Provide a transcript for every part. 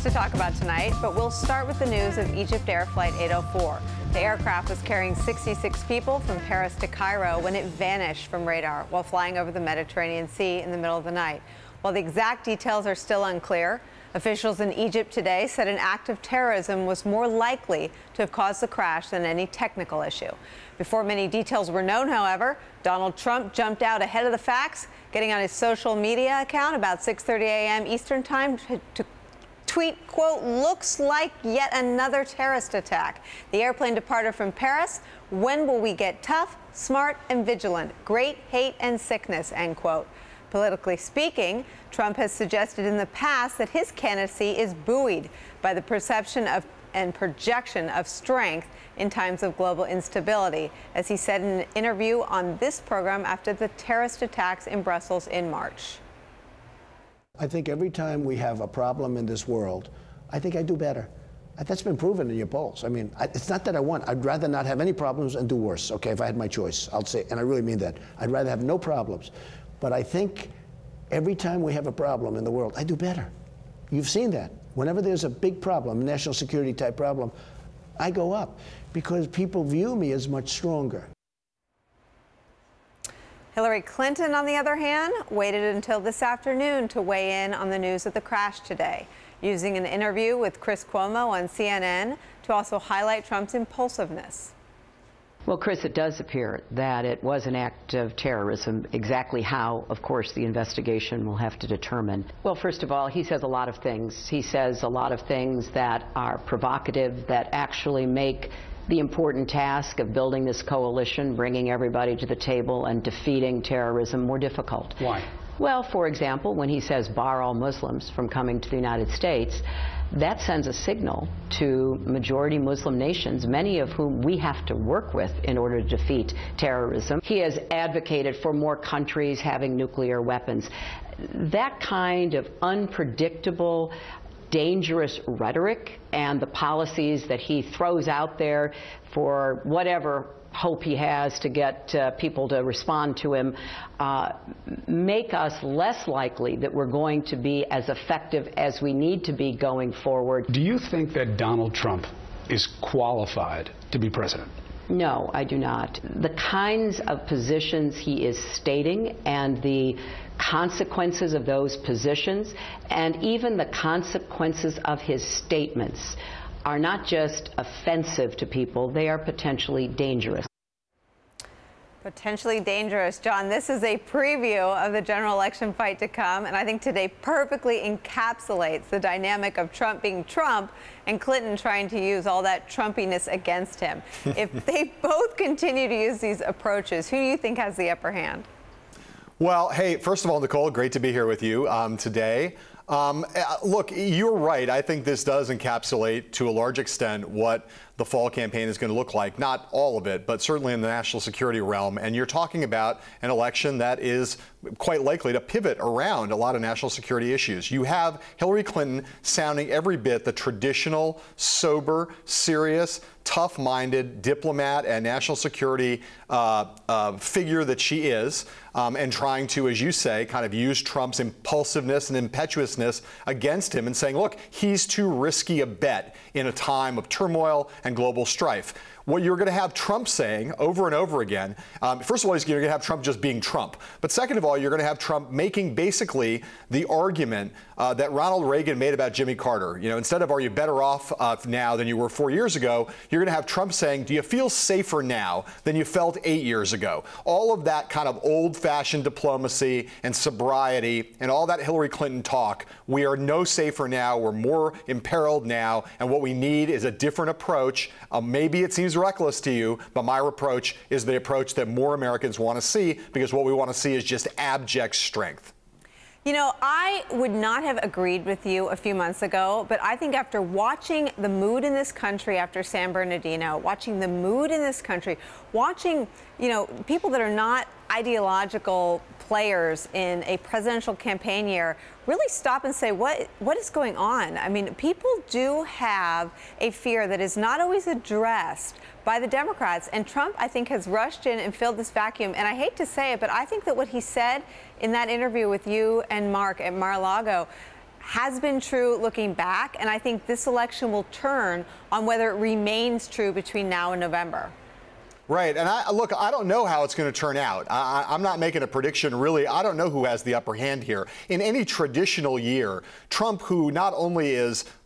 Lots to talk about tonight, but we'll start with the news of Egypt Air Flight 804. The aircraft was carrying 66 people from Paris to Cairo when it vanished from radar while flying over the Mediterranean Sea in the middle of the night. While the exact details are still unclear, officials in Egypt today said an act of terrorism was more likely to have caused the crash than any technical issue. Before many details were known, however, Donald Trump jumped out ahead of the facts, getting on his social media account about 6:30 a.m. Eastern Time to tweet, quote, "Looks like yet another terrorist attack. The airplane departed from Paris. When will we get tough, smart, and vigilant? Great hate and sickness," end quote. Politically speaking, Trump has suggested in the past that his candidacy is buoyed by the perception of and projection of strength in times of global instability, as he said in an interview on this program after the terrorist attacks in Brussels in March. I think every time we have a problem in this world, I think I do better. That's been proven in your polls. I mean, it's not that I'd rather not have any problems and do worse, okay, if I had my choice, I'll say, and I really mean that. I'd rather have no problems. But I think every time we have a problem in the world, I do better. You've seen that. Whenever there's a big problem, national security type problem, I go up because people view me as much stronger. Hillary Clinton, on the other hand, waited until this afternoon to weigh in on the news of the crash today, using an interview with Chris Cuomo on CNN to also highlight Trump's impulsiveness. Well, Chris, it does appear that it was an act of terrorism. Exactly how, of course, the investigation will have to determine. Well, first of all, he says a lot of things. He says a lot of things that are provocative, that actually make the important task of building this coalition, bringing everybody to the table and defeating terrorism more difficult. Why? Well, for example, when he says bar all Muslims from coming to the United States, that sends a signal to majority Muslim nations, many of whom we have to work with in order to defeat terrorism. He has advocated for more countries having nuclear weapons. That kind of unpredictable, dangerous rhetoric and the policies that he throws out there for whatever hope he has to get people to respond to him make us less likely that we're going to be as effective as we need to be going forward. Do you think that Donald Trump is qualified to be president? No, I do not. The kinds of positions he is stating and the consequences of those positions and even the consequences of his statements are not just offensive to people, they are potentially dangerous. Potentially dangerous. John, this is a preview of the general election fight to come, and I think today perfectly encapsulates the dynamic of Trump being Trump and Clinton trying to use all that Trumpiness against him. If they both continue to use these approaches, who do you think has the upper hand? Well, hey, first of all, Nicolle, great to be here with you today. Look, you're right. I think this does encapsulate to a large extent what the fall campaign is going to look like. Not all of it, but certainly in the national security realm. And you're talking about an election that is quite likely to pivot around a lot of national security issues. You have Hillary Clinton sounding every bit the traditional, sober, serious, tough-minded diplomat and national security figure that she is, and trying to, as you say, kind of use Trump's impulsiveness and impetuousness against him and saying, look, he's too risky a bet in a time of turmoil and global strife. What you're going to have Trump saying over and over again, first of all, you're going to have Trump just being Trump. But second of all, you're going to have Trump making basically the argument that Ronald Reagan made about Jimmy Carter. You know, instead of are you better off now than you were 4 years ago, you're going to have Trump saying, do you feel safer now than you felt 8 years ago? All of that kind of old-fashioned diplomacy and sobriety and all that Hillary Clinton talk, we are no safer now, we're more imperiled now, and what we need is a different approach. Maybe it seems reckless to you, but my approach is the approach that more Americans want to see, because what we want to see is just abject strength. You know, I would not have agreed with you a few months ago, but I think after watching the mood in this country after San Bernardino, watching the mood in this country, watching, you know, people that are not ideological players in a presidential campaign year really stop and say, what is going on? I mean, people do have a fear that is not always addressed by the Democrats. And Trump, I think, has rushed in and filled this vacuum. And I hate to say it, but I think that what he said in that interview with you and Mark at Mar-a-Lago has been true looking back, and I think this election will turn on whether it remains true between now and November. Right. And look, I don't know how it's going to turn out. I'm not making a prediction, really. I don't know who has the upper hand here. In any traditional year, Trump, who not only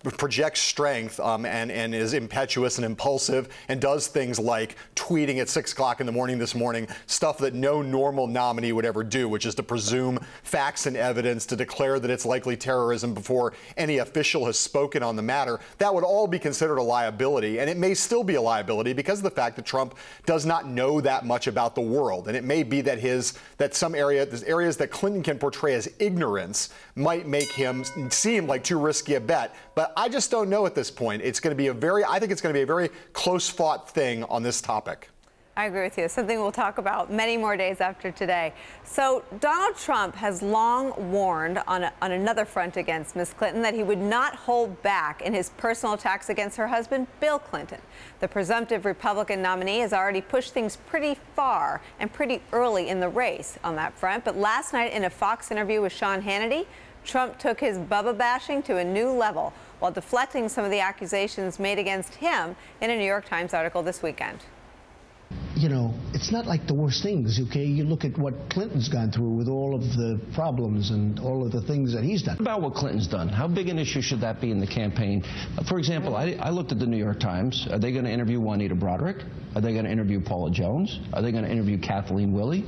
projects strength and is impetuous and impulsive and does things like tweeting at 6 o'clock in the morning this morning, stuff that no normal nominee would ever do, which is to presume facts and evidence, to declare that it's likely terrorism before any official has spoken on the matter. That would all be considered a liability, and it may still be a liability because of the fact that Trump does not know that much about the world. And it may be that there's areas that Clinton can portray as ignorance might make him seem like too risky a bet. But I just don't know at this point. I think it's going to be a very close fought thing on this topic. I agree with you. Something we'll talk about many more days after today. So Donald Trump has long warned on another front against Ms. Clinton that he would not hold back in his personal attacks against her husband, Bill Clinton. The presumptive Republican nominee has already pushed things pretty far and pretty early in the race on that front. But last night in a Fox interview with Sean Hannity, Trump took his Bubba bashing to a new level while deflecting some of the accusations made against him in a New York Times article this weekend. You know, it's not like the worst things, okay? You look at what Clinton's gone through with all of the problems and all of the things that he's done. About what Clinton's done, how big an issue should that be in the campaign? For example, I looked at the New York Times. Are they going to interview Juanita Broderick? Are they going to interview Paula Jones? Are they going to interview Kathleen Willey?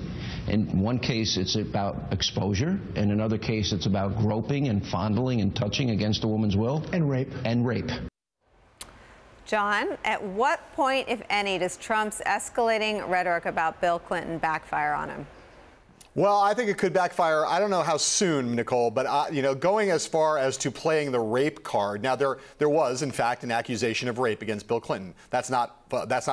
In one case, it's about exposure. In another case, it's about groping and fondling and touching against a woman's will. And rape. And rape. John, at what point, if any, does Trump's escalating rhetoric about Bill Clinton backfire on him? Well, I think it could backfire. I don't know how soon, Nicolle, but going as far as to playing the rape card. Now, there was, in fact, an accusation of rape against Bill Clinton. That's not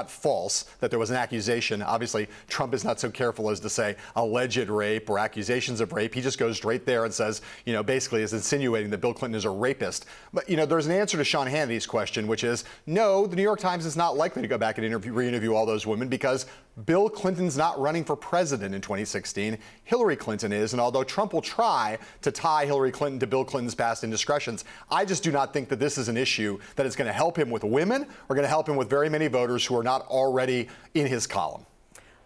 false that there was an accusation. Obviously, Trump is not so careful as to say alleged rape or accusations of rape. He just goes straight there and says, basically is insinuating that Bill Clinton is a rapist. But, there's an answer to Sean Hannity's question, which is, no, the New York Times is not likely to go back and re-interview all those women because Bill Clinton's not running for president in 2016. Hillary Clinton is, and although Trump will try to tie Hillary Clinton to Bill Clinton's past indiscretions, I just do not think that this is an issue that is going to help him with women or going to help him with very many voters who are not already in his column.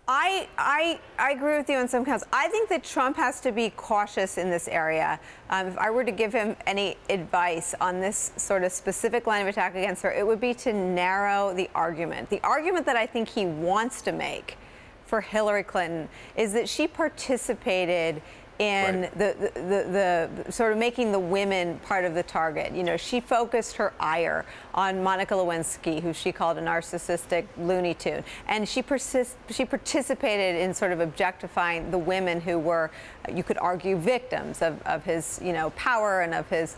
I agree with you on some counts. I think that Trump has to be cautious in this area. If I were to give him any advice on this sort of specific line of attack against her, it would be to narrow the argument. The argument that I think he wants to make for Hillary Clinton is that she participated in the sort of making the women part of the target. She focused her ire on Monica Lewinsky, who she called a narcissistic Looney Tune. And she participated in sort of objectifying the women who were, you could argue, victims of his, power and of his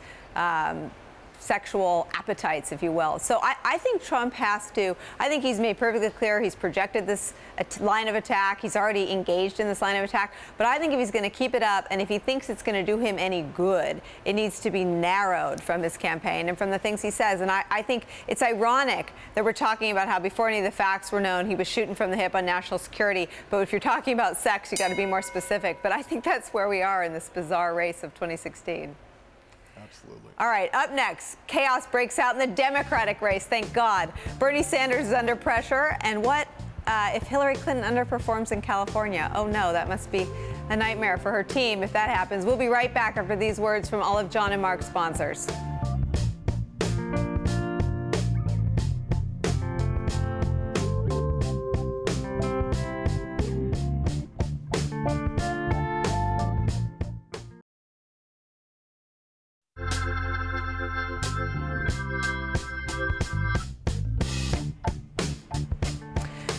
sexual appetites, if you will. So I think Trump has to, I think he's made perfectly clear he's projected this line of attack. He's already engaged in this line of attack. But I think if he's going to keep it up and if he thinks it's going to do him any good, it needs to be narrowed from his campaign and from the things he says. And I think it's ironic that we're talking about how before any of the facts were known, he was shooting from the hip on national security. But if you're talking about sex, you got to be more specific. But I think that's where we are in this bizarre race of 2016. Absolutely. All right, up next, chaos breaks out in the Democratic race, thank God. Bernie Sanders is under pressure, and what if Hillary Clinton underperforms in California? Oh no, that must be a nightmare for her team if that happens. We'll be right back after these words from all of John and Mark's sponsors.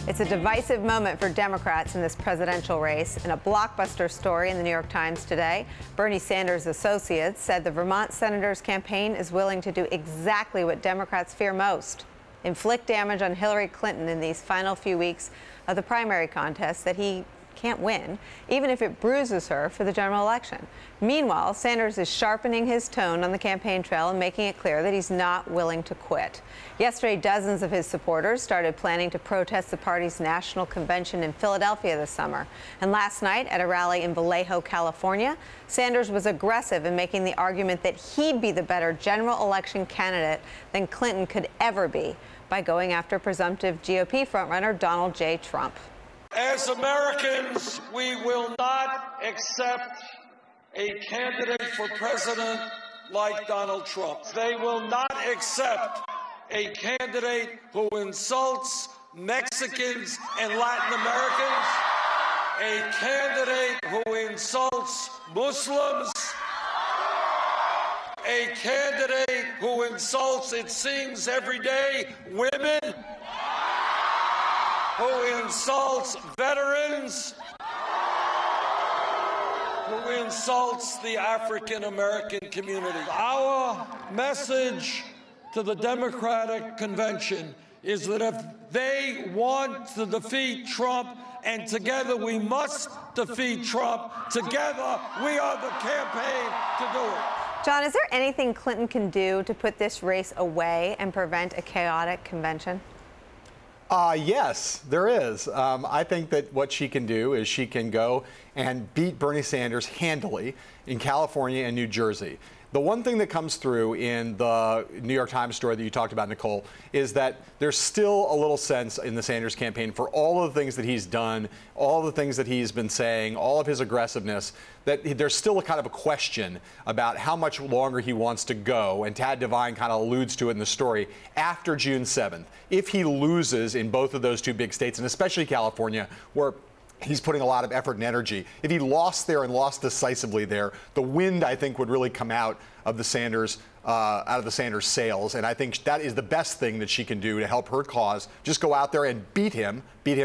It's a divisive moment for Democrats in this presidential race. In a blockbuster story in the New York Times today, Bernie Sanders' associates said the Vermont senator's campaign is willing to do exactly what Democrats fear most: inflict damage on Hillary Clinton in these final few weeks of the primary contest that he can't win, even if it bruises her for the general election. Meanwhile, Sanders is sharpening his tone on the campaign trail and making it clear that he's not willing to quit. Yesterday, dozens of his supporters started planning to protest the party's national convention in Philadelphia this summer. And last night, at a rally in Vallejo, California, Sanders was aggressive in making the argument that he'd be the better general election candidate than Clinton could ever be by going after presumptive GOP frontrunner Donald J. Trump. As Americans, we will not accept a candidate for president like Donald Trump. They will not accept a candidate who insults Mexicans and Latin Americans, a candidate who insults Muslims, a candidate who insults, it seems every day, women, who insults veterans, who insults the African American community. Our message to the Democratic Convention is that if they want to defeat Trump, and together we must defeat Trump, together we are the campaign to do it. John, is there anything Clinton can do to put this race away and prevent a chaotic convention? Yes, there is. I think that what she can do is she can go and beat Bernie Sanders handily in California and New Jersey. The one thing that comes through in the New York Times story that you talked about, Nicolle, is that there's still a little sense in the Sanders campaign for all of the things that he's done, all the things that he's been saying, all of his aggressiveness, that there's still a kind of a question about how much longer he wants to go, and Tad Devine kind of alludes to it in the story, after June 7th. If he loses in both of those two big states, and especially California, where he's putting a lot of effort and energy. If he lost there and lost decisively there, the wind, I think, would really come out of the Sanders sails. And I think that is the best thing that she can do to help her cause. Just go out there and beat him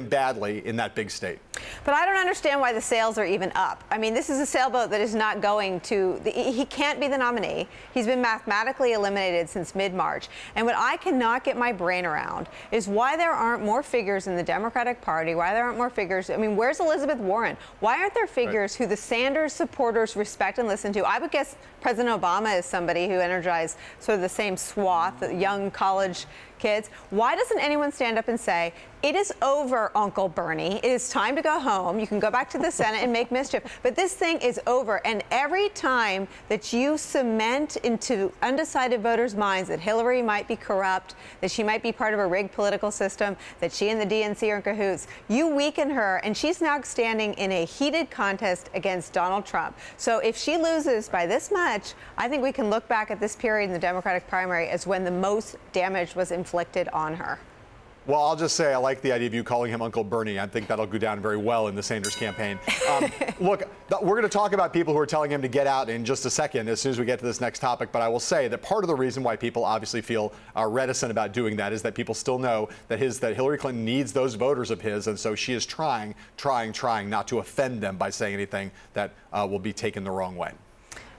badly in that big state. But I don't understand why the sails are even up. I mean, this is a sailboat that is not going to, he can't be the nominee. He's been mathematically eliminated since mid-March. And what I cannot get my brain around is why there aren't more figures in the Democratic Party, why there aren't more figures. I mean, where's Elizabeth Warren? Why aren't there figures who the Sanders supporters respect and listen to? I would guess President Obama is somebody who energized sort of the same swath, young college kids. Why doesn't anyone stand up and say, it is over, Uncle Bernie. It is time to go home. You can go back to the Senate and make mischief. But this thing is over. And every time that you cement into undecided voters' minds that Hillary might be corrupt, that she might be part of a rigged political system, that she and the DNC are in cahoots, you weaken her. And she's now standing in a heated contest against Donald Trump. So if she loses by this much, I think we can look back at this period in the Democratic primary as when the most damage was inflicted on her. Well, I'll just say I like the idea of you calling him Uncle Bernie. I think that'll go down very well in the Sanders campaign. Look, we're going to talk about people who are telling him to get out in just a second as soon as we get to this next topic. But I will say that part of the reason why people obviously feel reticent about doing that is that people still know that Hillary Clinton needs those voters of his. And so she is trying not to offend them by saying anything that will be taken the wrong way.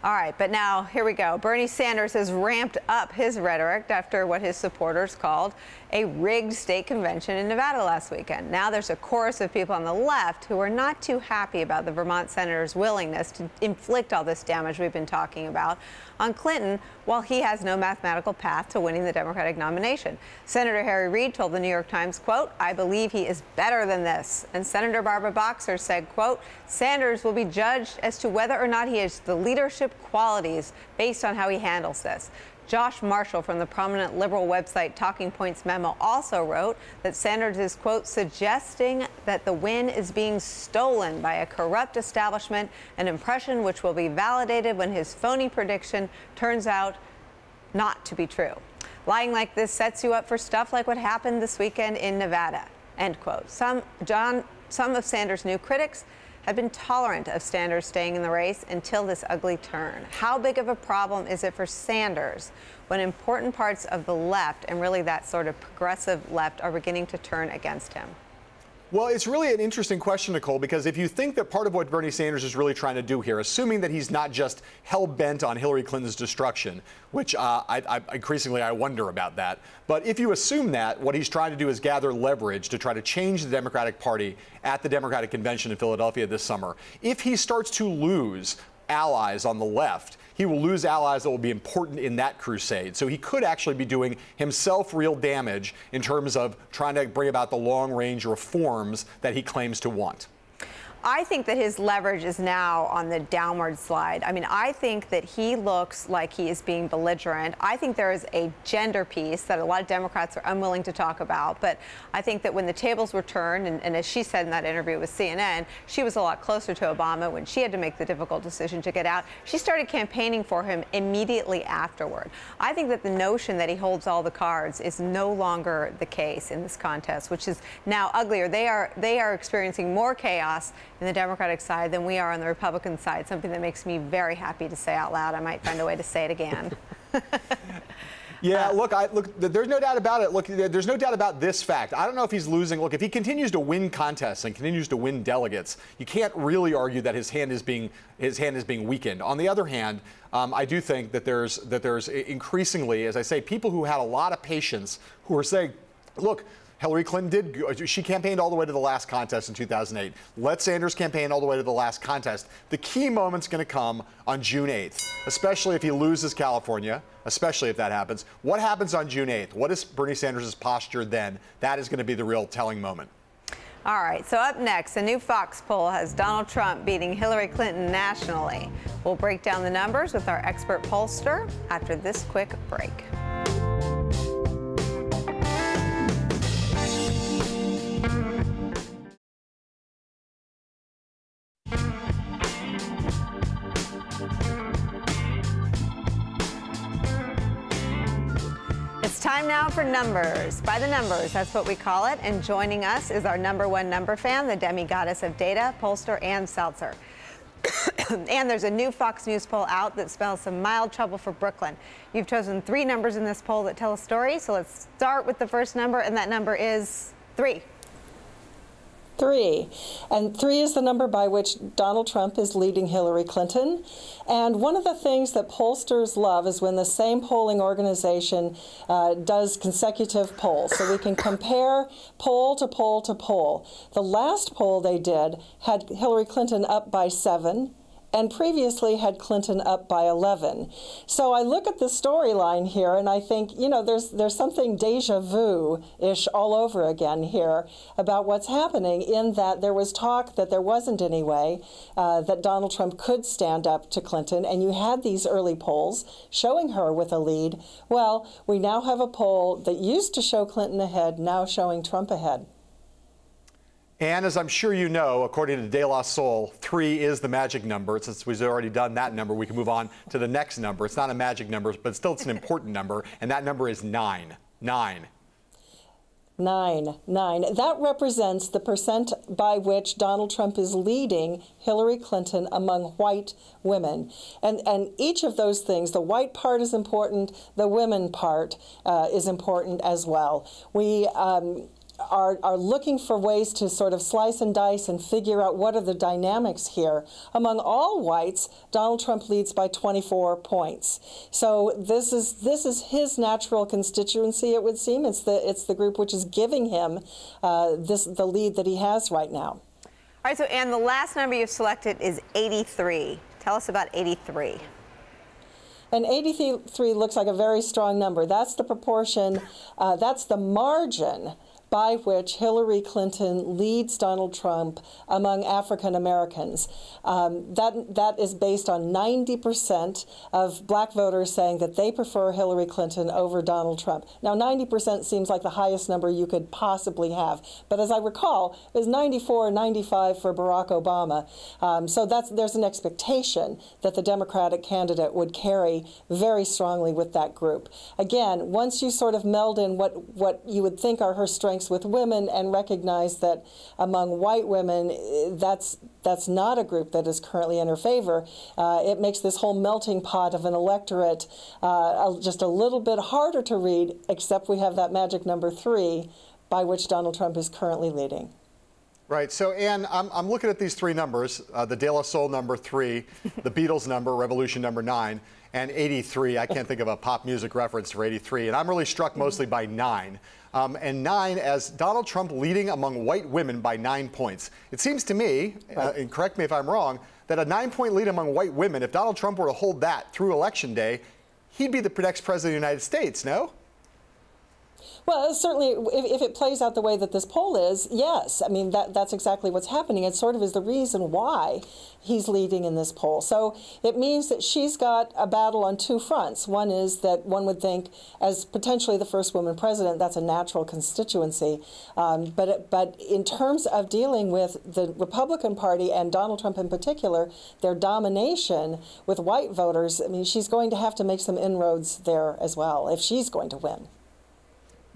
All right, but now here we go. Bernie Sanders has ramped up his rhetoric after what his supporters called a rigged state convention in Nevada last weekend. Now there's a chorus of people on the left who are not too happy about the Vermont senator's willingness to inflict all this damage we've been talking about on Clinton, while he has no mathematical path to winning the Democratic nomination. Senator Harry Reid told the New York Times, quote, "I believe he is better than this." And Senator Barbara Boxer said, quote, "Sanders will be judged as to whether or not he has the leadership qualities based on how he handles this." Josh Marshall from the prominent liberal website Talking Points Memo also wrote that Sanders is, quote, "suggesting that the win is being stolen by a corrupt establishment, an impression which will be validated when his phony prediction turns out not to be true. Lying like this sets you up for stuff like what happened this weekend in Nevada," end quote. Some of Sanders' new critics have been tolerant of Sanders staying in the race until this ugly turn. How big of a problem is it for Sanders when important parts of the left, and really that sort of progressive left, are beginning to turn against him? Well, it's really an interesting question, Nicolle, because if you think that part of what Bernie Sanders is really trying to do here, assuming that he's not just hell-bent on Hillary Clinton's destruction, which increasingly I wonder about that, but if you assume that, what he's trying to do is gather leverage to try to change the Democratic Party at the Democratic Convention in Philadelphia this summer. If he starts to lose allies on the left, he will lose allies that will be important in that crusade. So he could actually be doing himself real damage in terms of trying to bring about the long-range reforms that he claims to want. I think that his leverage is now on the downward slide. I mean, I think that he looks like he is being belligerent. I think there is a gender piece that a lot of Democrats are unwilling to talk about. But I think that when the tables were turned, and as she said in that interview with CNN, she was a lot closer to Obama when she had to make the difficult decision to get out. She started campaigning for him immediately afterward. I think that the notion that he holds all the cards is no longer the case in this contest, which is now uglier. They are experiencing more chaos in the Democratic side than we are on the Republican side, something that makes me very happy to say out loud. I might find a way to say it again. Yeah, look, there's no doubt about it. Look, there's no doubt about this fact. I don't know if he's losing. Look, if he continues to win contests and continues to win delegates, you can't really argue that his hand is being weakened. On the other hand, I do think that there's increasingly, as I say, people who had a lot of patience who are saying, look, Hillary Clinton she campaigned all the way to the last contest in 2008. Let Sanders campaign all the way to the last contest. The key moment's going to come on June 8th, especially if he loses California, especially if that happens. What happens on June 8th? What is Bernie Sanders' posture then? That is going to be the real telling moment. All right, so up next, a new Fox poll has Donald Trump beating Hillary Clinton nationally. We'll break down the numbers with our expert pollster after this quick break. Time now for numbers. By the numbers, that's what we call it. And joining us is our #1 number fan, the demi-goddess of data, pollster Ann Selzer. And there's a new Fox News poll out that spells some mild trouble for Brooklyn. You've chosen 3 numbers in this poll that tell a story. So let's start with the first number, and that number is 3. 3. And 3 is the number by which Donald Trump is leading Hillary Clinton. And one of the things that pollsters love is when the same polling organization does consecutive polls. So we can compare poll to poll to poll. The last poll they did had Hillary Clinton up by 7. And previously had Clinton up by 11. So I look at the storyline here and I think, you know, there's something deja vu-ish all over again here about what's happening, in that there was talk that there wasn't any way that Donald Trump could stand up to Clinton, and you had these early polls showing her with a lead. Well, we now have a poll that used to show Clinton ahead, now showing Trump ahead. And as I'm sure you know, according to De La Soul, 3 is the magic number. Since we've already done that number, we can move on to the next number. It's not a magic number, but still it's an important number, and that number is 9. 9. 9. That represents the percent by which Donald Trump is leading Hillary Clinton among white women. And each of those things, the white part is important, the women part is important as well. We are looking for ways to sort of slice and dice and figure out what are the dynamics here. Among all whites, Donald Trump leads by 24 points. So this is his natural constituency, it would seem. It's the group which is giving him the lead that he has right now. All right, so Ann, the last number you've selected is 83. Tell us about 83. And 83 looks like a very strong number. That's the proportion, that's the margin by which Hillary Clinton leads Donald Trump among African Americans. That is based on 90% of black voters saying that they prefer Hillary Clinton over Donald Trump. Now, 90% seems like the highest number you could possibly have. But as I recall, it was 94 and 95 for Barack Obama. So there's an expectation that the Democratic candidate would carry very strongly with that group. Again, once you sort of meld in what you would think are her strengths with women and recognize that among white women, that's not a group that is currently in her favor, it makes this whole melting pot of an electorate just a little bit harder to read, except we have that magic number 3 by which Donald Trump is currently leading. Right. So, Ann, I'm looking at these three numbers, the De La Soul number 3, the Beatles number, Revolution number 9, and 83. I can't think of a pop music reference for 83. And I'm really struck mostly by 9. And 9 as Donald Trump leading among white women by 9 points. It seems to me, and correct me if I'm wrong, that a 9-point lead among white women, if Donald Trump were to hold that through Election Day, he'd be the next president of the United States, no? Well, certainly, if it plays out the way that this poll is, yes. I mean, that's exactly what's happening. It sort of is the reason why he's leading in this poll. So it means that she's got a battle on two fronts. One is that one would think, as potentially the first woman president, that's a natural constituency. But in terms of dealing with the Republican Party and Donald Trump in particular, their domination with white voters, I mean, she's going to have to make some inroads there as well if she's going to win.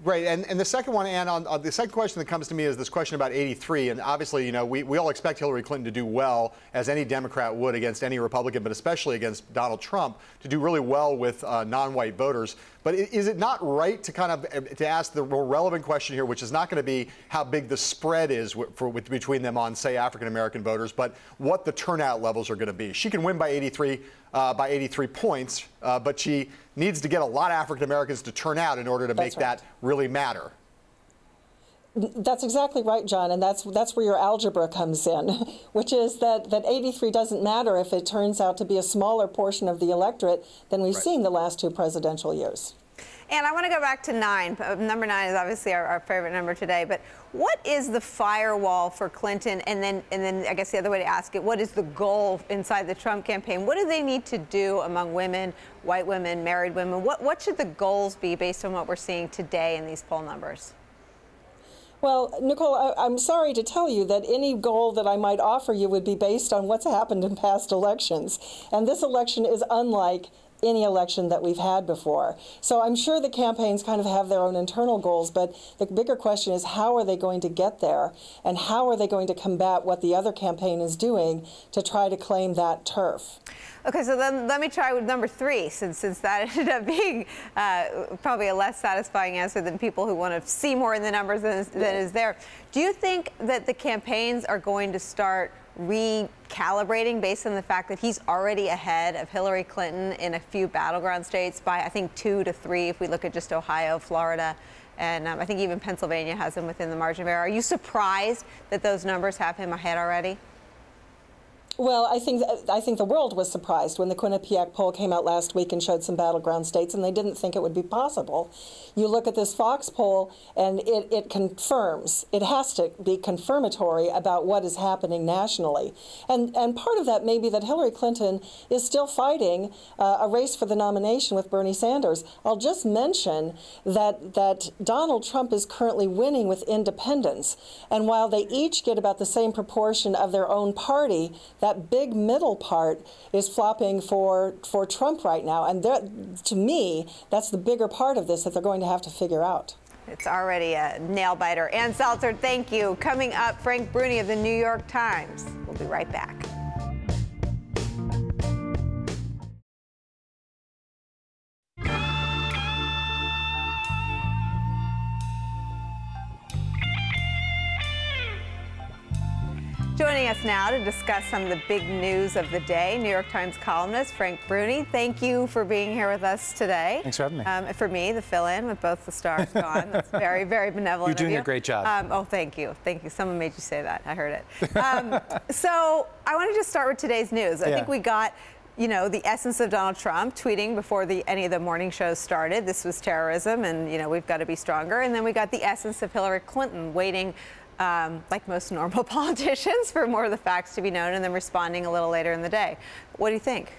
Right, and the second one, Ann, on the second question that comes to me is this question about 83, and obviously, you know, we all expect Hillary Clinton to do well, as any Democrat would against any Republican, but especially against Donald Trump, to do really well with non-white voters. But is it not right to kind of to ask the more relevant question here, which is not going to be how big the spread is between them on, say, African-American voters, but what the turnout levels are going to be? She can win by 83 points, but she needs to get a lot of African-Americans to turn out in order to make that really matter. That's exactly right, John, and that's where your algebra comes in, which is that 83 doesn't matter if it turns out to be a smaller portion of the electorate than we've seen the last two presidential years. And I want to go back to 9. Number 9 is obviously our favorite number today. But what is the firewall for Clinton? And then I guess the other way to ask it, what is the goal inside the Trump campaign? What do they need to do among women, white women, married women? What should the goals be based on what we're seeing today in these poll numbers? Well, Nicolle, I'm sorry to tell you that any goal that I might offer you would be based on what's happened in past elections. And this election is unlike any election that we've had before. So I'm sure the campaigns kind of have their own internal goals, but the bigger question is how are they going to get there, and how are they going to combat what the other campaign is doing to try to claim that turf? Okay, so then let me try with number 3, since that ended up being probably a less satisfying answer than people who want to see more in the numbers than is there. Do you think that the campaigns are going to start recalibrating based on the fact that he's already ahead of Hillary Clinton in a few battleground states by, I think, 2 to 3 if we look at just Ohio, Florida, and I think even Pennsylvania has him within the margin of error. Are you surprised that those numbers have him ahead already? Well, I think the world was surprised when the Quinnipiac poll came out last week and showed some battleground states, and they didn't think it would be possible. You look at this Fox poll, and it confirms. It has to be confirmatory about what is happening nationally. And part of that may be that Hillary Clinton is still fighting a race for the nomination with Bernie Sanders. I'll just mention that Donald Trump is currently winning with independents. And while they each get about the same proportion of their own party, that big middle part is flopping for Trump right now. And to me, that's the bigger part of this that they're going to have to figure out. It's already a nail-biter. And Selzer, thank you. Coming up, Frank Bruni of the New York Times. We'll be right back. Joining us now to discuss some of the big news of the day, New York Times columnist Frank Bruni. Thank you for being here with us today. Thanks for having me. For me, the fill-in with both the stars gone. That's very, very benevolent You're doing of you. a great job. Oh, thank you. Thank you. Someone made you say that. I heard it. So I want to just start with today's news. I think we got, you know, the essence of Donald Trump tweeting before any of the morning shows started. This was terrorism, and, you know, we've got to be stronger. And then we got the essence of Hillary Clinton waiting, like most normal politicians, for more of the facts to be known, and then responding a little later in the day. What do you think?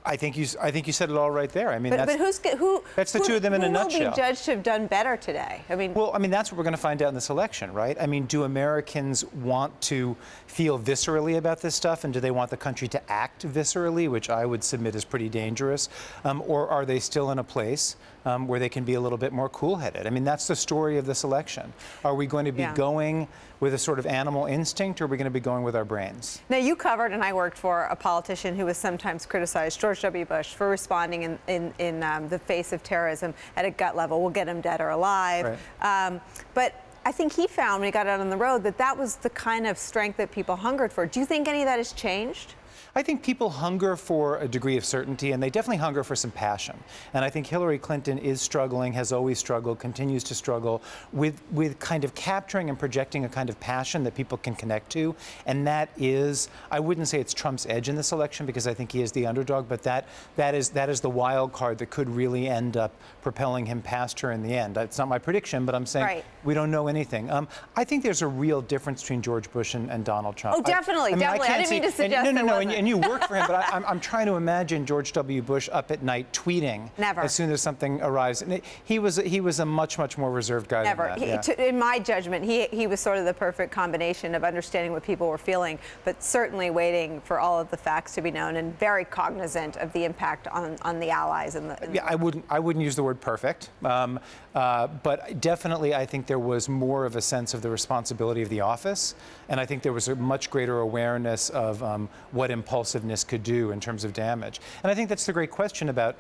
I think you said it all right there. I mean, but that's the two of them in a nutshell. Who will be judged to have done better today? I mean, well, I mean, that's what we're going to find out in this election, right? I mean, do Americans want to feel viscerally about this stuff, and do they want the country to act viscerally, which I would submit is pretty dangerous, or are they still in a place where they can be a little bit more cool-headed? I mean, that's the story of this election. Are we going to be going with a sort of animal instinct, or are we going to be going with our brains? Now, you covered, and I worked for a politician who was sometimes criticized, George W. Bush, for responding in the face of terrorism at a gut level. We'll get him dead or alive. Right. But I think he found when he got out on the road that was the kind of strength that people hungered for. Do you think any of that has changed? I think people hunger for a degree of certainty, and they definitely hunger for some passion. And I think Hillary Clinton is struggling, has always struggled, continues to struggle with kind of capturing and projecting a kind of passion that people can connect to. And that is, I wouldn't say it's Trump's edge in this election because I think he is the underdog, but that is the wild card that could really end up propelling him past her in the end. It's not my prediction, but I'm saying we don't know anything. I think there's a real difference between George Bush and Donald Trump. Oh, definitely, definitely. I didn't mean to suggest and you work for him, but I'm trying to imagine George W. Bush up at night tweeting as soon as something arrives. And he was a much more reserved guy than that. In my judgment, he was sort of the perfect combination of understanding what people were feeling, but certainly waiting for all of the facts to be known and very cognizant of the impact on the allies. I wouldn't use the word perfect, but definitely I think there was more of a sense of the responsibility of the office, and I think there was a much greater awareness of what impulsiveness could do in terms of damage. And I think that's the great question about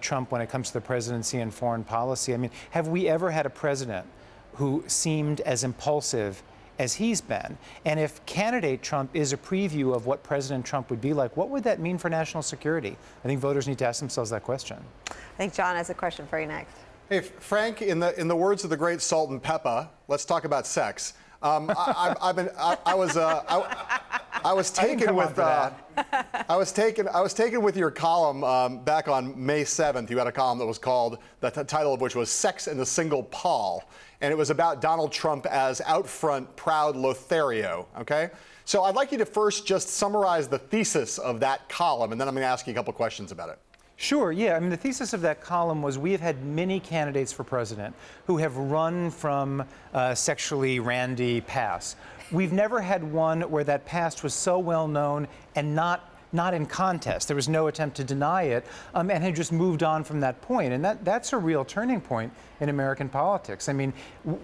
Trump when it comes to the presidency and foreign policy. I mean, have we ever had a president who seemed as impulsive as he's been? And if candidate Trump is a preview of what President Trump would be like, what would that mean for national security? I think voters need to ask themselves that question. I think John has a question for you next. Hey, Frank, in the words of the great Salt and Pepper, let's talk about sex. I was taken with your column back on May 7th. You had a column that was called, the title of which was "Sex and the Single Paul," and it was about Donald Trump as out front, proud Lothario. Okay, so I'd like you to first just summarize the thesis of that column, and then I'm going to ask you a couple questions about it. Sure, yeah. I mean, the thesis of that column was we have had many candidates for president who have run from sexually randy past. We've never had one where that past was so well known and not in contest. There was no attempt to deny it, and had just moved on from that point. And that's a real turning point in American politics. I mean,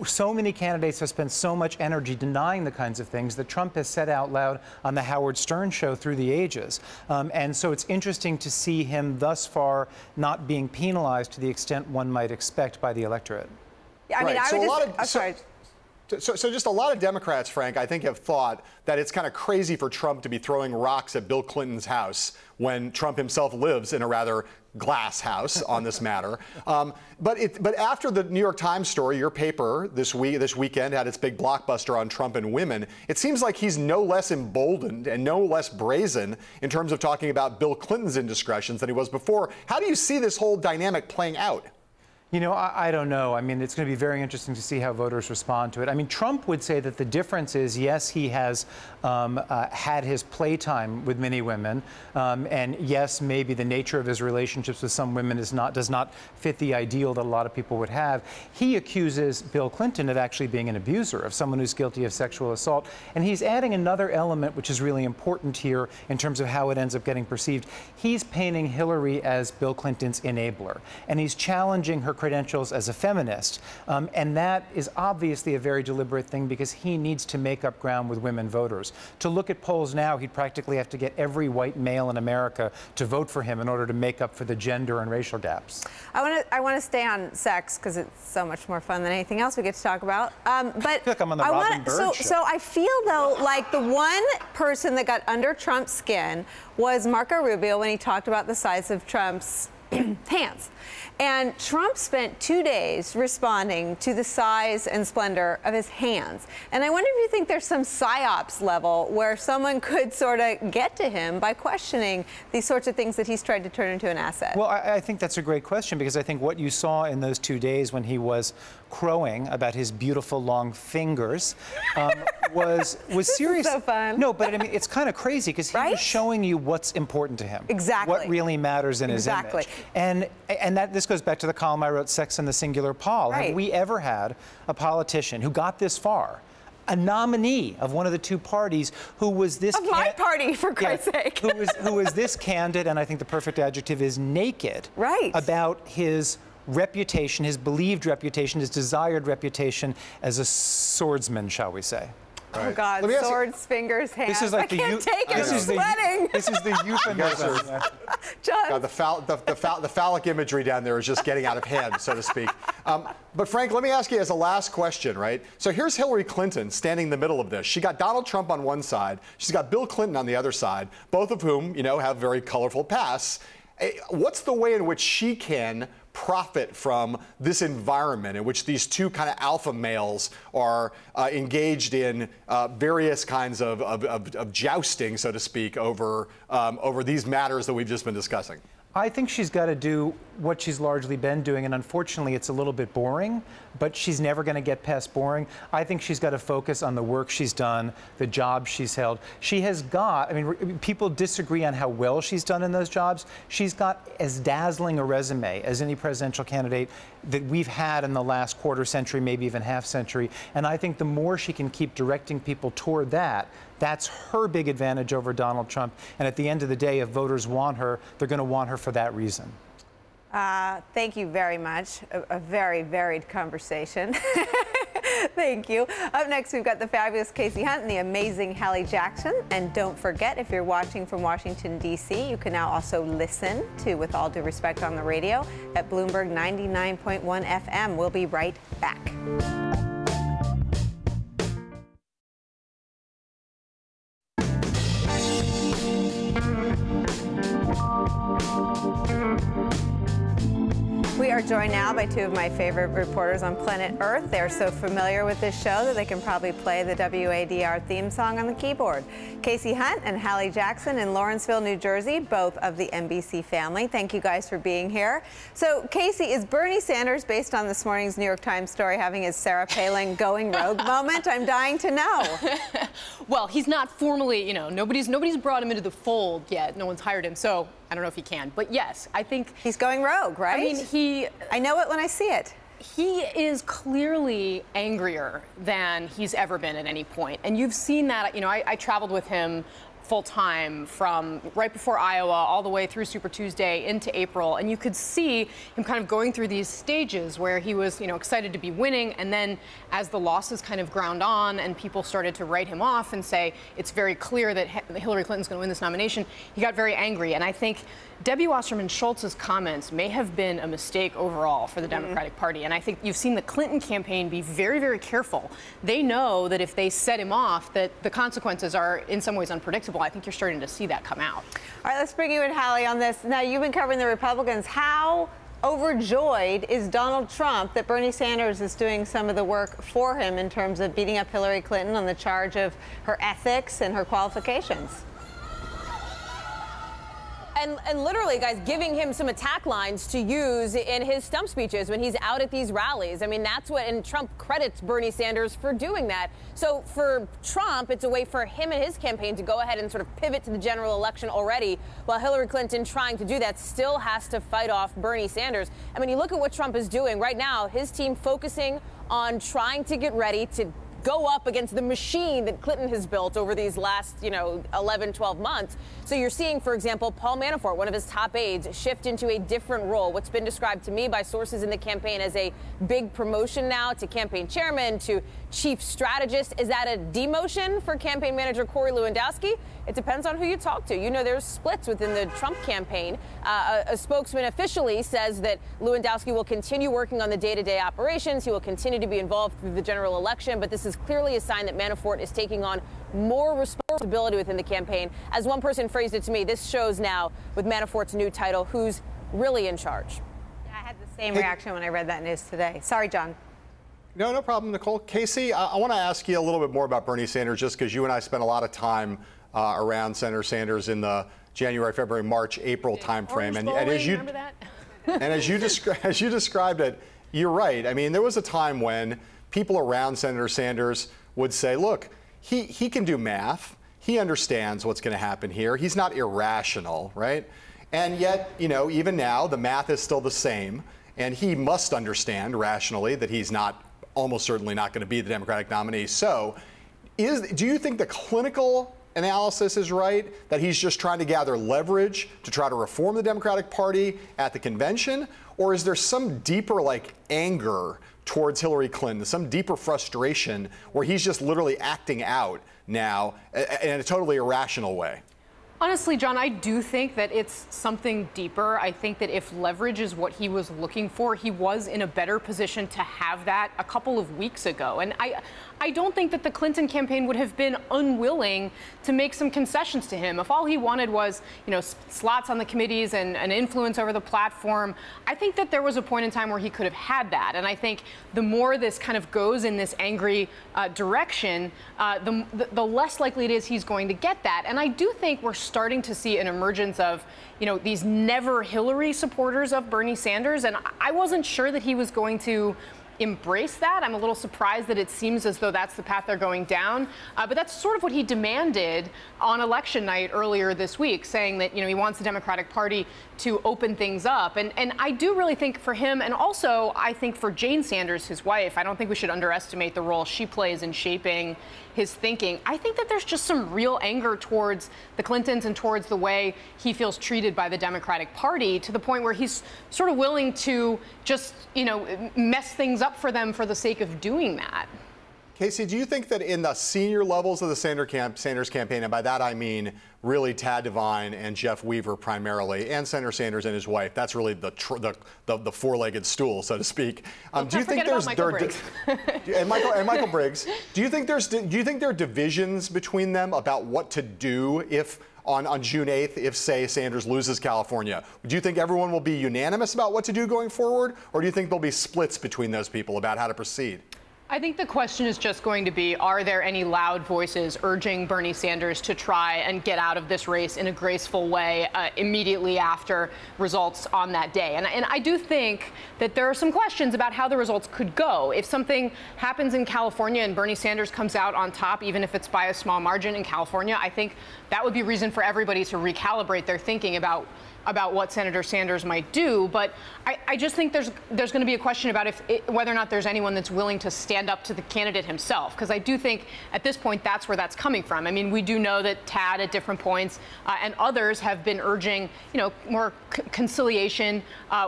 so many candidates have spent so much energy denying the kinds of things that Trump has said out loud on the Howard Stern show through the ages. And so it's interesting to see him thus far not being penalized to the extent one might expect by the electorate. Yeah, I mean, So just a lot of Democrats, Frank, I think have thought that it's kind of crazy for Trump to be throwing rocks at Bill Clinton's house when Trump himself lives in a rather glass house on this matter. But after the New York Times story, your paper this weekend had its big blockbuster on Trump and women, it seems like he's no less emboldened and no less brazen in terms of talking about Bill Clinton's indiscretions than he was before. How do you see this whole dynamic playing out? You know, I don't know. I mean, it's going to be very interesting to see how voters respond to it. I mean, Trump would say that the difference is, yes, he has had his playtime with many women, and yes, maybe the nature of his relationships with some women does not fit the ideal that a lot of people would have. He accuses Bill Clinton of actually being an abuser, of someone who's guilty of sexual assault, and he's adding another element which is really important here in terms of how it ends up getting perceived. He's painting Hillary as Bill Clinton's enabler, and he's challenging her credentials as a feminist, and that is obviously a very deliberate thing because he needs to make up ground with women voters. To look at polls now, he'd practically have to get every white male in America to vote for him in order to make up for the gender and racial gaps. I want to stay on sex because it's so much more fun than anything else we get to talk about. But I feel like I'm on the Robin Bird show. So I feel though like the one person that got under Trump's skin was Marco Rubio when he talked about the size of Trump's hands. And Trump spent 2 days responding to the size and splendor of his hands. And I wonder if you think there's some psyops level where someone could sort of get to him by questioning these sorts of things that he's tried to turn into an asset. Well, I think that's a great question because I think what you saw in those 2 days when he was crowing about his beautiful long fingers was serious. This is so fun. No, but I mean, it's kind of crazy because he was showing you what's important to him. Exactly. What really matters in his image. And this goes back to the column I wrote, Sex and the Singular Paul. Have we ever had a politician who got this far, a nominee of one of the two parties who was this... Of my party, for Christ's sake. who was this candid, and I think the perfect adjective is naked, about his reputation, his believed reputation, his desired reputation as a swordsman, shall we say. Right. Oh God! Swords, fingers, hands. This is like I can't take it. I'm sweating. This is the euphemism. John. God, the phallic imagery down there is just getting out of hand, so to speak. But Frank, let me ask you as a last question, right? So here's Hillary Clinton standing in the middle of this. She got Donald Trump on one side. She's got Bill Clinton on the other side, both of whom, you know, have very colorful pasts. What's the way in which she can profit from this environment in which these two kind of alpha males are engaged in various kinds of jousting, so to speak, over these matters that we've just been discussing? I think she's got to do what she's largely been doing, and unfortunately it's a little bit boring, but she's never going to get past boring. I think she's got to focus on the work she's done, the jobs she's held. She has got, I mean, people disagree on how well she's done in those jobs. She's got as dazzling a resume as any presidential candidate that we've had in the last quarter century, maybe even half century, and I think the more she can keep directing people toward that, that's her big advantage over Donald Trump. And at the end of the day, if voters want her, they're going to want her for that reason. Thank you very much. A very varied conversation. Thank you. Up next, we've got the fabulous Kasie Hunt and the amazing Hallie Jackson. And don't forget, if you're watching from Washington, D.C., you can now also listen to With All Due Respect on the radio at Bloomberg 99.1 FM. We'll be right back. We are joined now by two of my favorite reporters on planet Earth. They're so familiar with this show that they can probably play the WADR theme song on the keyboard. Kasie Hunt and Hallie Jackson in Lawrenceville, New Jersey, both of the NBC family. Thank you guys for being here. So, Kasie, is Bernie Sanders, based on this morning's New York Times story, having his Sarah Palin going rogue moment? I'm dying to know. Well, he's not formally, you know, nobody's brought him into the fold yet. No one's hired him, so I don't know if he can. But yes, I think he's going rogue, right? I mean, I know it when I see it. He is clearly angrier than he's ever been at any point. And you've seen that, you know, I traveled with him full time from right before Iowa all the way through Super Tuesday into April, and you could see him kind of going through these stages where he was, you know, excited to be winning, and then as the losses kind of ground on and people started to write him off and say it's very clear that Hillary Clinton's going to win this nomination, he got very angry. And I think Debbie Wasserman Schultz's comments may have been a mistake overall for the Democratic Party. And I think you've seen the Clinton campaign be very, very careful. They know that if they set him off, that the consequences are in some ways unpredictable. I think you're starting to see that come out. All right, let's bring you in, Hallie, on this. Now, you've been covering the Republicans. How overjoyed is Donald Trump that Bernie Sanders is doing some of the work for him in terms of beating up Hillary Clinton on the charge of her ethics and her qualifications? And literally, guys, giving him some attack lines to use in his stump speeches when he's out at these rallies. I mean, that's what, and Trump credits Bernie Sanders for doing that. So for Trump, it's a way for him and his campaign to go ahead and sort of pivot to the general election already, while Hillary Clinton, trying to do that, still has to fight off Bernie Sanders. I mean, you look at what Trump is doing right now, his team focusing on trying to get ready to go up against the machine that Clinton has built over these last, 11, 12 months. So you're seeing, for example, Paul Manafort, one of his top aides, shift into a different role. What's been described to me by sources in the campaign as a big promotion now to campaign chairman, to chief strategist. Is that a demotion for campaign manager Corey Lewandowski? It depends on who you talk to. You know, there's splits within the Trump campaign. A spokesman officially says that Lewandowski will continue working on the day-to-day operations. He will continue to be involved through the general election. But this is clearly a sign that Manafort is taking on more responsibility within the campaign. As one person phrased it to me, this shows now, with Manafort's new title, who's really in charge. I had the same reaction when I read that news today. Sorry, John. No problem, Nicolle. Kasie, I want to ask you a little bit more about Bernie Sanders, just because you and I spent a lot of time around Senator Sanders in the January, February, March, April timeframe. And as you remember that? And as you described it, you're right. I mean, there was a time when people around Senator Sanders would say, look, he can do math. He understands what's going to happen here. He's not irrational, right? And yet, even now, the math is still the same. And he must understand rationally that he's almost certainly not going to be the Democratic nominee. So do you think the clinical analysis is right, that he's just trying to gather leverage to try to reform the Democratic Party at the convention? Or is there some deeper, anger towards Hillary Clinton, some deeper frustration where he's just literally acting out now in a totally irrational way? Honestly, John, I do think that it's something deeper. I think that if leverage is what he was looking for, he was in a better position to have that a couple of weeks ago. And I don't think that the Clinton campaign would have been unwilling to make some concessions to him. If all he wanted was, slots on the committees and an influence over the platform, I think that there was a point in time where he could have had that. And I think the more this kind of goes in this angry direction, the less likely it is he's going to get that. And I do think we're starting to see an emergence of, these never Hillary supporters of Bernie Sanders. And I wasn't sure that he was going to embrace that. I'm a little surprised that it seems as though that's the path they're going down. But that's sort of what he demanded on election night earlier this week, saying that, he wants the Democratic Party to open things up. And I do really think for him, and also I think for Jane Sanders, his wife, I don't think we should underestimate the role she plays in shaping his thinking. I think that there's just some real anger towards the Clintons and towards the way he feels treated by the Democratic Party, to the point where he's sort of willing to just, mess things up for them for the sake of doing that. Kasie, do you think that in the senior levels of the Sanders campaign, and by that I mean really Tad Devine and Jeff Weaver primarily, and Senator Sanders and his wife, that's really the four-legged stool, so to speak. Do you think there's and Michael Briggs? Do you think there are divisions between them about what to do if on June 8th, if, say, Sanders loses California? Do you think everyone will be unanimous about what to do going forward, or do you think there'll be splits between those people about how to proceed? I think the question is just going to be, are there any loud voices urging Bernie Sanders to try and get out of this race in a graceful way immediately after results on that day? And I do think that there are some questions about how the results could go. If something happens in California and Bernie Sanders comes out on top, even if it's by a small margin in California, I think that would be reason for everybody to recalibrate their thinking about what Senator Sanders might do. But I just think there's going to be a question about whether or not there's anyone that's willing to stand up to the candidate himself, because I do think at this point that's where that's coming from. I mean, we do know that Tad at different points and others have been urging, more conciliation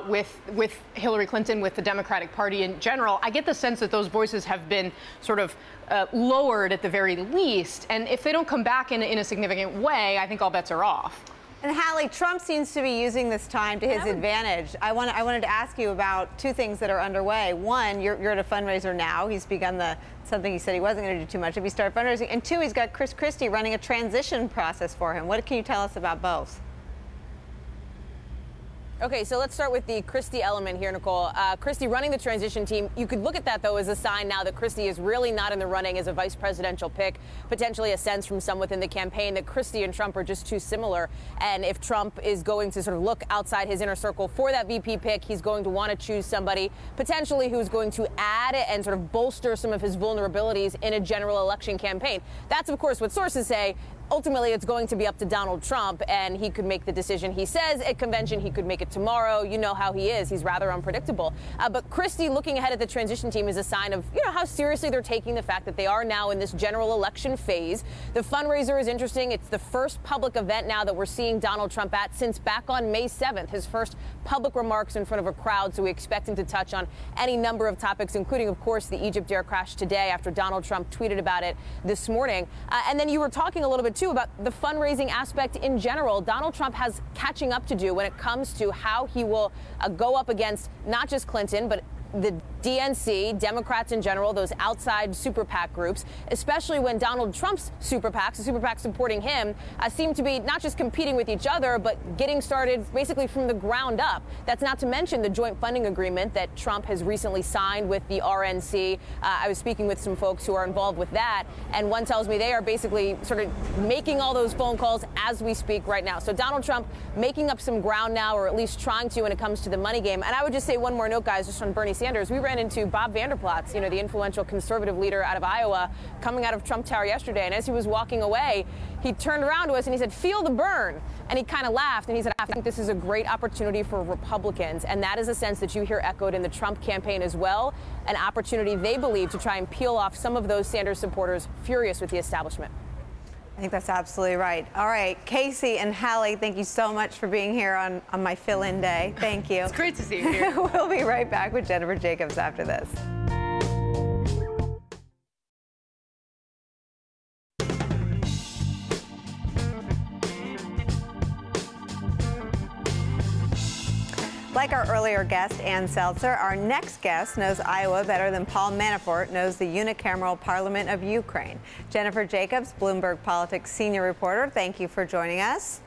with Hillary Clinton, with the Democratic Party in general. I get the sense that those voices have been sort of lowered at the very least, and if they don't come back in a significant way, I think all bets are off. And Hallie, Trump seems to be using this time to his advantage. I wanted to ask you about two things that are underway. One, you're at a fundraiser now. He's begun something he said he wasn't going to do too much if he started fundraising. And two, he's got Chris Christie running a transition process for him. What can you tell us about both? Okay, so let's start with the Christie element here, Nicolle. Christie running the transition team. You could look at that, though, as a sign now that Christie is really not in the running as a vice presidential pick, potentially a sense from some within the campaign that Christie and Trump are just too similar. And if Trump is going to sort of look outside his inner circle for that VP pick, he's going to want to choose somebody potentially who's going to add and sort of bolster some of his vulnerabilities in a general election campaign. That's, of course, what sources say. Ultimately, it's going to be up to Donald Trump, and he could make the decision he says at convention. He could make it tomorrow. You know how he is. He's rather unpredictable. But Christie looking ahead at the transition team is a sign of, how seriously they're taking the fact that they are now in this general election phase. The fundraiser is interesting. It's the first public event now that we're seeing Donald Trump at since back on May 7th, his first public remarks in front of a crowd. So we expect him to touch on any number of topics, including, of course, the Egypt air crash today after Donald Trump tweeted about it this morning. And then you were talking a little bit, too, about the fundraising aspect in general. Donald Trump has catching up to do when it comes to how he will go up against not just Clinton, but the DNC, Democrats in general, those outside super PAC groups, especially when Donald Trump's super PACs, the super PACs supporting him, seem to be not just competing with each other, but getting started basically from the ground up. That's not to mention the joint funding agreement that Trump has recently signed with the RNC. I was speaking with some folks who are involved with that, and one tells me they are basically sort of making all those phone calls as we speak right now. So Donald Trump making up some ground now, or at least trying to when it comes to the money game. And I would just say one more note, guys, just on Bernie Sanders. We ran into Bob Vanderplatz, the influential conservative leader out of Iowa, coming out of Trump Tower yesterday. And as he was walking away, he turned around to us and he said, "Feel the burn." And he kind of laughed and he said, "I think this is a great opportunity for Republicans." And that is a sense that you hear echoed in the Trump campaign as well. An opportunity, they believe, to try and peel off some of those Sanders supporters furious with the establishment. I think that's absolutely right. All right, Kasie and Hallie, thank you so much for being here on my fill-in day. Thank you. It's great to see you here. We'll be right back with Jennifer Jacobs after this. Like our earlier guest, Ann Selzer, our next guest knows Iowa better than Paul Manafort knows the unicameral parliament of Ukraine. Jennifer Jacobs, Bloomberg Politics senior reporter, thank you for joining us.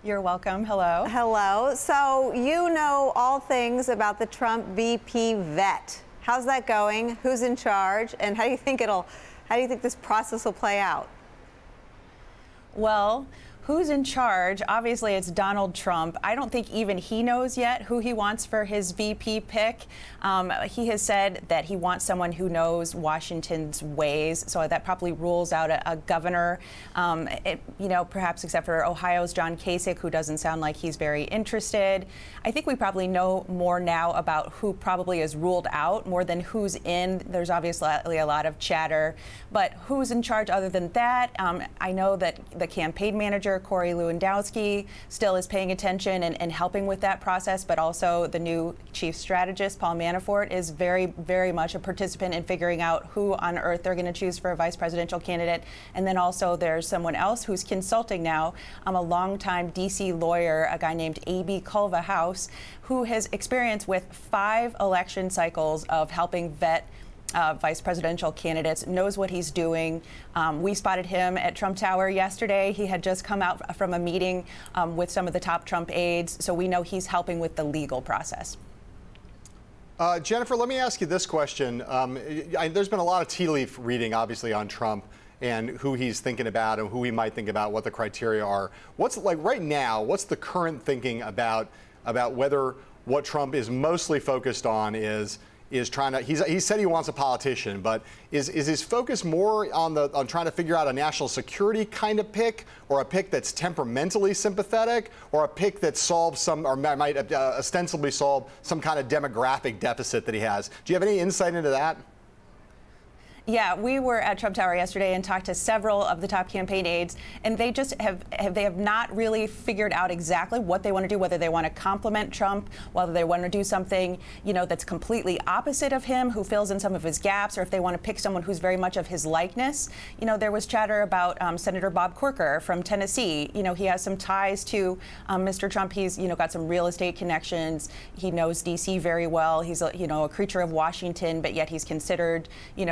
You're welcome. Hello. Hello. So you know all things about the Trump VP vet. How's that going? Who's in charge? And how do you think this process will play out? Well, who's in charge? Obviously, it's Donald Trump. I don't think even he knows yet who he wants for his VP pick. He has said that he wants someone who knows Washington's ways, so that probably rules out a governor, perhaps except for Ohio's John Kasich, who doesn't sound like he's very interested. I think we probably know more now about who probably is ruled out more than who's in. There's obviously a lot of chatter, but who's in charge other than that? I know that the campaign manager, Corey Lewandowski, still is paying attention and helping with that process, but also the new chief strategist, Paul Manafort, is very, very much a participant in figuring out who on earth they're going to choose for a vice presidential candidate. And then also there's someone else who's consulting now, a longtime D.C. lawyer, a guy named A.B. Culvahouse, who has experience with 5 election cycles of helping vet vice presidential candidates, knows what he's doing. We spotted him at Trump Tower yesterday. He had just come out from a meeting with some of the top Trump aides, so we know he's helping with the legal process. Jennifer, let me ask you this question. There's been a lot of tea leaf reading, obviously, on Trump and who he's thinking about and who he might think about, what the criteria are. What's like right now, what's the current thinking about whether what Trump is mostly focused on is trying to, he said he wants a politician, but is his focus more on trying to figure out a national security kind of pick, or a pick that's temperamentally sympathetic, or a pick that solves some, or might ostensibly solve some kind of demographic deficit that he has? Do you have any insight into that? Yeah, we were at Trump Tower yesterday and talked to several of the top campaign aides, and they just have not really figured out exactly what they want to do, whether they want to compliment Trump, whether they want to do something, that's completely opposite of him, who fills in some of his gaps, or if they want to pick someone who's very much of his likeness. There was chatter about Senator Bob Corker from Tennessee. He has some ties to Mr. Trump. He's, got some real estate connections. He knows D.C. very well. He's, a creature of Washington, but yet he's considered,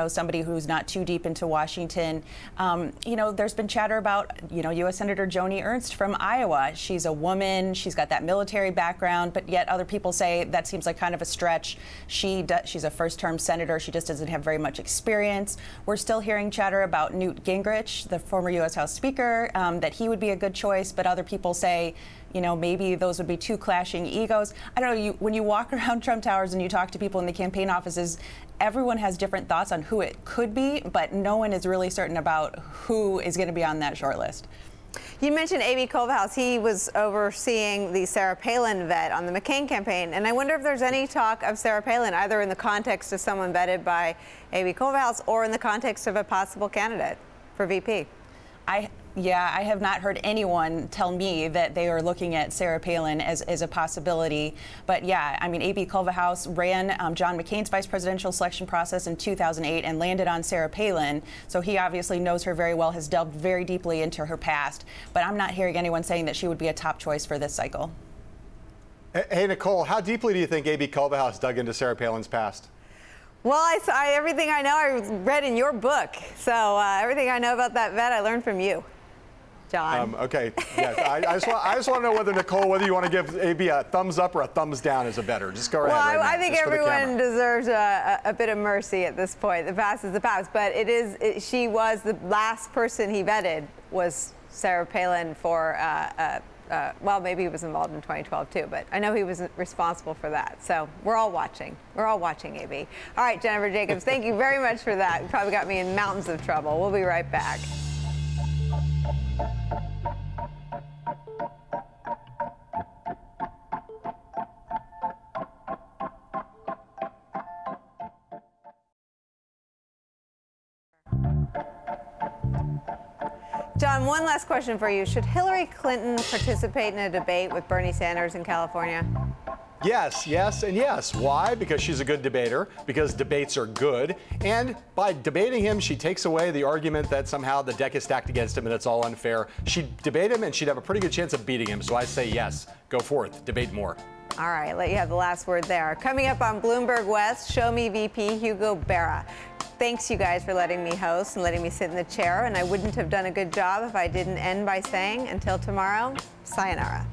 somebody who's not too deep into Washington. There's been chatter about, U.S. Senator Joni Ernst from Iowa. She's a woman. She's got that military background, but yet other people say that seems like kind of a stretch. She's a first-term senator. She just doesn't have very much experience. We're still hearing chatter about Newt Gingrich, the former U.S. House Speaker, that he would be a good choice, but other people say, maybe those would be 2 clashing egos. I don't know, when you walk around Trump Towers and you talk to people in the campaign offices, everyone has different thoughts on who it could be, but no one is really certain about who is going to be on that short list. You mentioned A.B. Culvahouse. He was overseeing the Sarah Palin vet on the McCain campaign, and I wonder if there's any talk of Sarah Palin, either in the context of someone vetted by A.B. Culvahouse or in the context of a possible candidate for VP. I have not heard anyone tell me that they are looking at Sarah Palin as a possibility. But yeah, A.B. Culvahouse ran John McCain's vice presidential selection process in 2008 and landed on Sarah Palin. So he obviously knows her very well, has delved very deeply into her past. But I'm not hearing anyone saying that she would be a top choice for this cycle. Hey, Nicolle, how deeply do you think A.B. Culvahouse dug into Sarah Palin's past? Well, everything I know I read in your book. So everything I know about that vet I learned from you, John. Okay. Yes. I just want to know whether you want to give A.B. a thumbs up or a thumbs down as a better. Just go ahead. Well, right I now, think everyone deserves a bit of mercy at this point. The past is the past, but she was the last person he vetted was Sarah Palin for. Well, maybe he was involved in 2012 too, but I know he was responsible for that. So we're all watching. We're all watching, A.B. All right, Jennifer Jacobs, thank you very much for that. You probably got me in mountains of trouble. We'll be right back. John, one last question for you. Should Hillary Clinton participate in a debate with Bernie Sanders in California? Yes, yes, and yes. Why? Because she's a good debater, because debates are good. And by debating him, she takes away the argument that somehow the deck is stacked against him and it's all unfair. She'd debate him and she'd have a pretty good chance of beating him. So I say yes, go forth, debate more. All right, let you have the last word there. Coming up on Bloomberg West, Show Me VP Hugo Berra. Thanks, you guys, for letting me host and letting me sit in the chair. And I wouldn't have done a good job if I didn't end by saying, until tomorrow, sayonara.